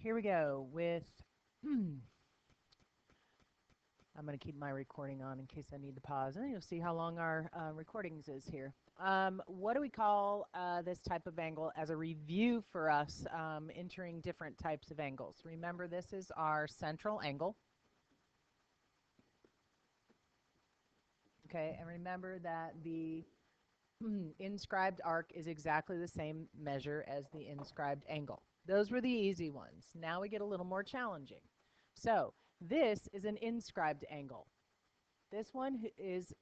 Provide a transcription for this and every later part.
here we go with, I'm going to keep my recording on in case I need to pause, and you'll see how long our recordings is here. What do we call this type of angle as a review for us entering different types of angles? Remember, this is our central angle. Okay, and remember that the inscribed arc is exactly the same measure as the inscribed angle. Those were the easy ones. Now we get a little more challenging. So this is an inscribed angle. This one is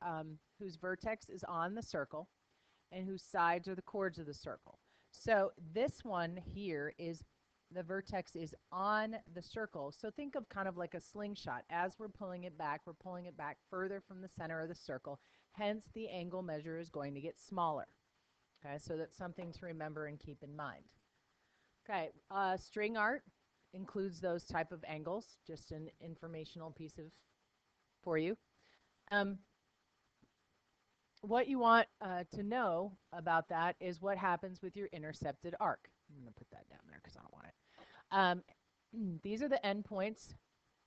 whose vertex is on the circle and whose sides are the chords of the circle. So this one here is the vertex is on the circle. So think of kind of like a slingshot. As we're pulling it back further from the center of the circle. Hence, the angle measure is going to get smaller. Okay, so that's something to remember and keep in mind. Okay, string art includes those type of angles. Just an informational piece of for you. What you want to know about that is what happens with your intercepted arc. I'm going to put that down there because I don't want it. These are the endpoints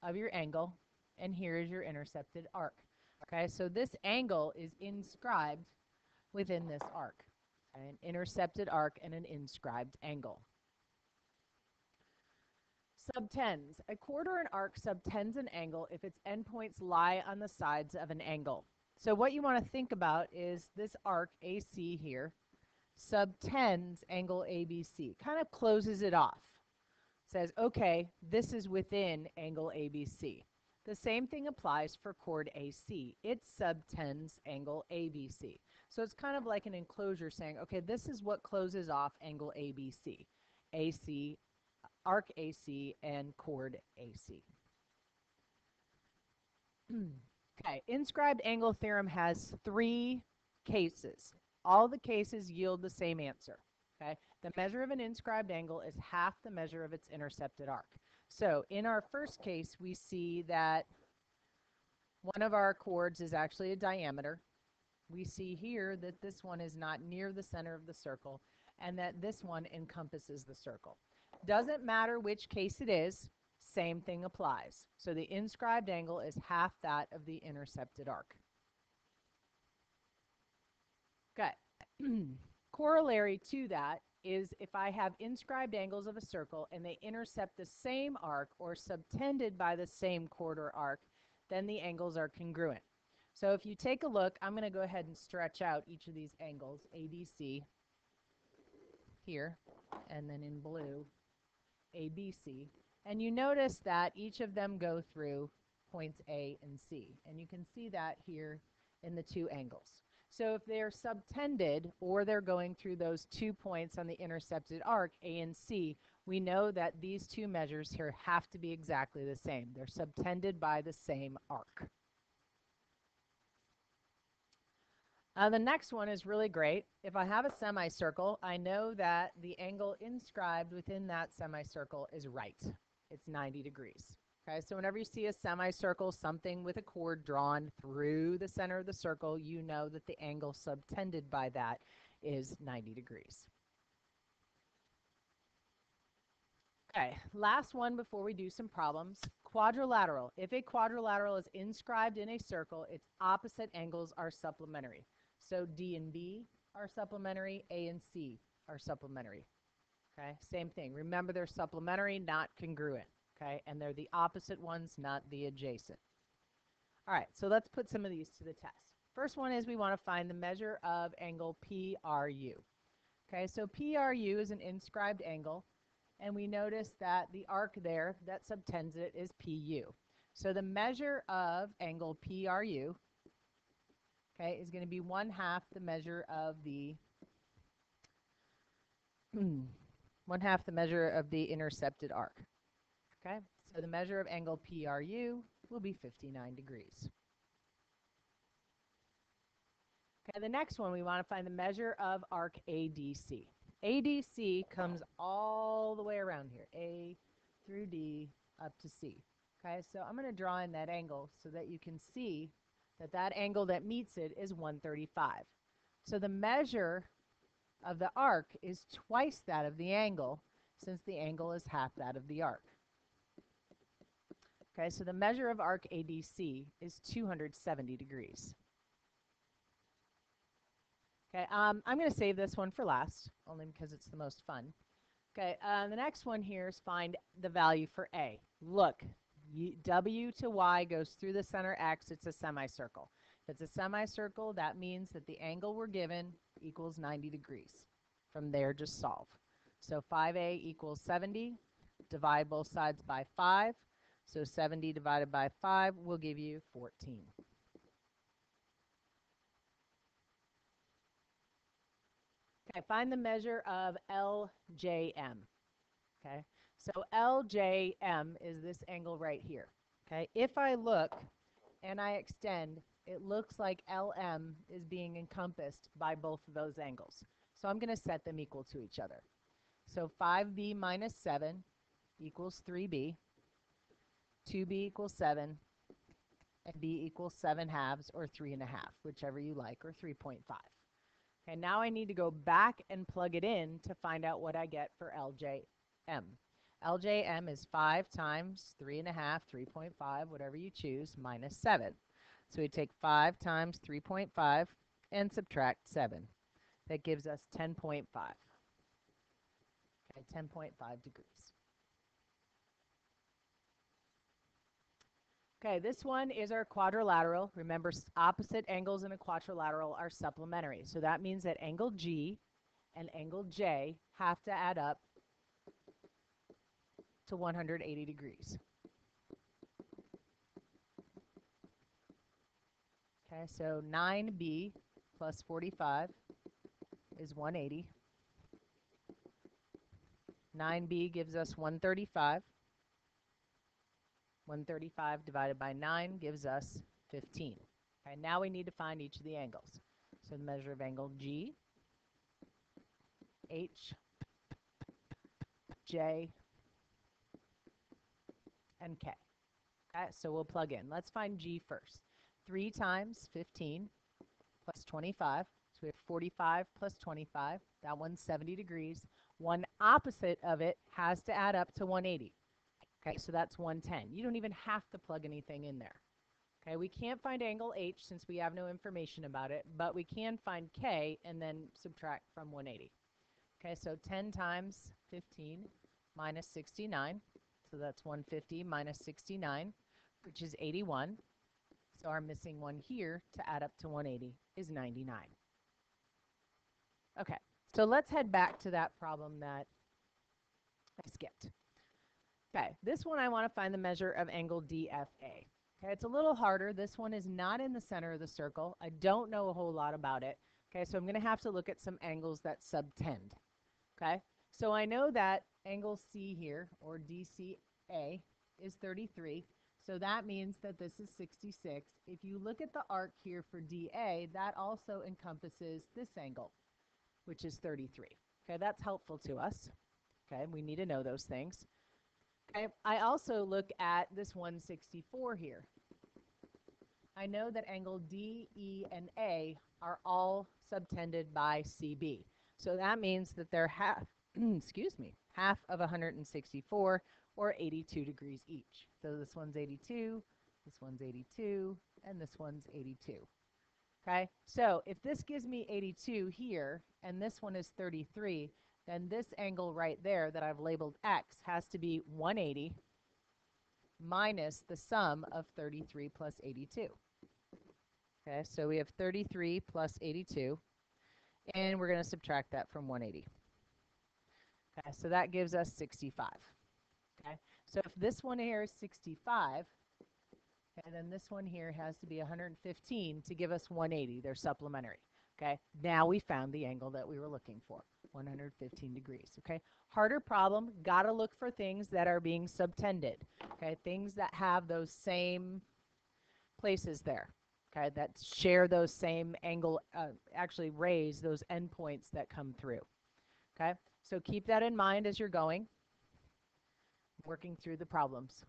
of your angle, and here is your intercepted arc. Okay, so this angle is inscribed within this arc. Okay, an intercepted arc and an inscribed angle. Subtends. A chord or an arc subtends an angle if its endpoints lie on the sides of an angle. So what you want to think about is this arc AC here subtends angle ABC, kind of closes it off. Says, okay, this is within angle ABC. The same thing applies for chord AC. It subtends angle ABC. So it's kind of like an enclosure saying, okay, this is what closes off angle ABC. AC, arc AC, and chord AC. Okay, inscribed angle theorem has 3 cases. All the cases yield the same answer. Okay, the measure of an inscribed angle is half the measure of its intercepted arc. So in our first case, we see that one of our chords is actually a diameter. We see here that this one is not near the center of the circle, and that this one encompasses the circle. Doesn't matter which case it is, same thing applies. So the inscribed angle is half that of the intercepted arc. Okay. Corollary to that is if I have inscribed angles of a circle and they intercept the same arc or subtended by the same chord or arc, then the angles are congruent. So if you take a look, I'm going to go ahead and stretch out each of these angles, ADC, here, and then in blue, ABC. And you notice that each of them go through points A and C. And you can see that here in the 2 angles. So if they're subtended or they're going through those 2 points on the intercepted arc, A and C, we know that these 2 measures here have to be exactly the same. They're subtended by the same arc. The next one is really great. If I have a semicircle, I know that the angle inscribed within that semicircle is right. It's 90 degrees. Okay, so whenever you see a semicircle, something with a chord drawn through the center of the circle, you know that the angle subtended by that is 90 degrees. Okay, last one before we do some problems. Quadrilateral. If a quadrilateral is inscribed in a circle, its opposite angles are supplementary. So D and B are supplementary, A and C are supplementary. Okay, same thing. Remember, they're supplementary, not congruent. Okay, and they're the opposite ones, not the adjacent. All right, so let's put some of these to the test. First one is we want to find the measure of angle PRU. Okay, so PRU is an inscribed angle, and we notice that the arc there that subtends it is PU. So the measure of angle PRU, okay, is going to be 1/2 the measure of the 1/2 the measure of the intercepted arc. Okay, so the measure of angle PRU will be 59 degrees. Okay, the next one we want to find the measure of arc ADC. ADC comes all the way around here, A through D up to C. Okay, so I'm going to draw in that angle so that you can see that that angle that meets it is 135. So the measure of the arc is twice that of the angle, since the angle is half that of the arc. Okay, so the measure of arc ADC is 270 degrees. Okay, I'm going to save this one for last, only because it's the most fun. Okay, the next one here is find the value for A. Look, W to Y goes through the center X. It's a semicircle. If it's a semicircle, that means that the angle we're given equals 90 degrees. From there, just solve. So 5A equals 70. Divide both sides by 5. So 70 divided by 5 will give you 14. Okay, find the measure of LJM. Okay, so LJM is this angle right here. Okay, if I look and I extend, it looks like LM is being encompassed by both of those angles. So I'm going to set them equal to each other. So 5B minus 7 equals 3B, 2B equals 7, and B equals 7 halves, or 3.5, whichever you like, or 3.5. Okay, now I need to go back and plug it in to find out what I get for LJM. LJM is 5 times 3.5, 3.5, whatever you choose, minus 7. So we take 5 times 3.5 and subtract 7. That gives us 10.5. Okay, 10.5 degrees. Okay, this one is our quadrilateral. Remember, opposite angles in a quadrilateral are supplementary. So that means that angle G and angle J have to add up to 180 degrees. Okay, so 9B plus 45 is 180. 9B gives us 135. 135 divided by 9 gives us 15. Okay, now we need to find each of the angles. So the measure of angle G, H, J, and K. Okay, so we'll plug in. Let's find G first. 3 times 15 plus 25. So we have 45 plus 25. That one's 70 degrees. One opposite of it has to add up to 180. Okay, so that's 110. You don't even have to plug anything in there. Okay, we can't find angle H since we have no information about it, but we can find K and then subtract from 180. Okay, so 10 times 15 minus 69. So that's 150 minus 69, which is 81. So our missing one here to add up to 180 is 99. Okay, so let's head back to that problem that I skipped. Okay, this one I want to find the measure of angle DFA. Okay, it's a little harder. This one is not in the center of the circle. I don't know a whole lot about it. Okay, so I'm going to have to look at some angles that subtend. Okay, so I know that angle C here, or DCA, is 33. So that means that this is 66. If you look at the arc here for DA, that also encompasses this angle, which is 33. Okay, that's helpful to us. Okay, we need to know those things. I also look at this 164 here. I know that angle D, E, and A are all subtended by CB. So that means that they're half, excuse me, half of 164, or 82 degrees each. So this one's 82, this one's 82, and this one's 82. Okay, so if this gives me 82 here, and this one is 33, then this angle right there that I've labeled X has to be 180 minus the sum of 33 plus 82. Okay, so we have 33 plus 82, and we're going to subtract that from 180. Okay, so that gives us 65. Okay, so if this one here is 65, and then this one here has to be 115 to give us 180. They're supplementary. Okay, now we found the angle that we were looking for, 115 degrees. Okay, harder problem, got to look for things that are being subtended. Okay, things that have those same places there. Okay, that share those same angle, actually raise those endpoints that come through. Okay, so keep that in mind as you're going, working through the problems.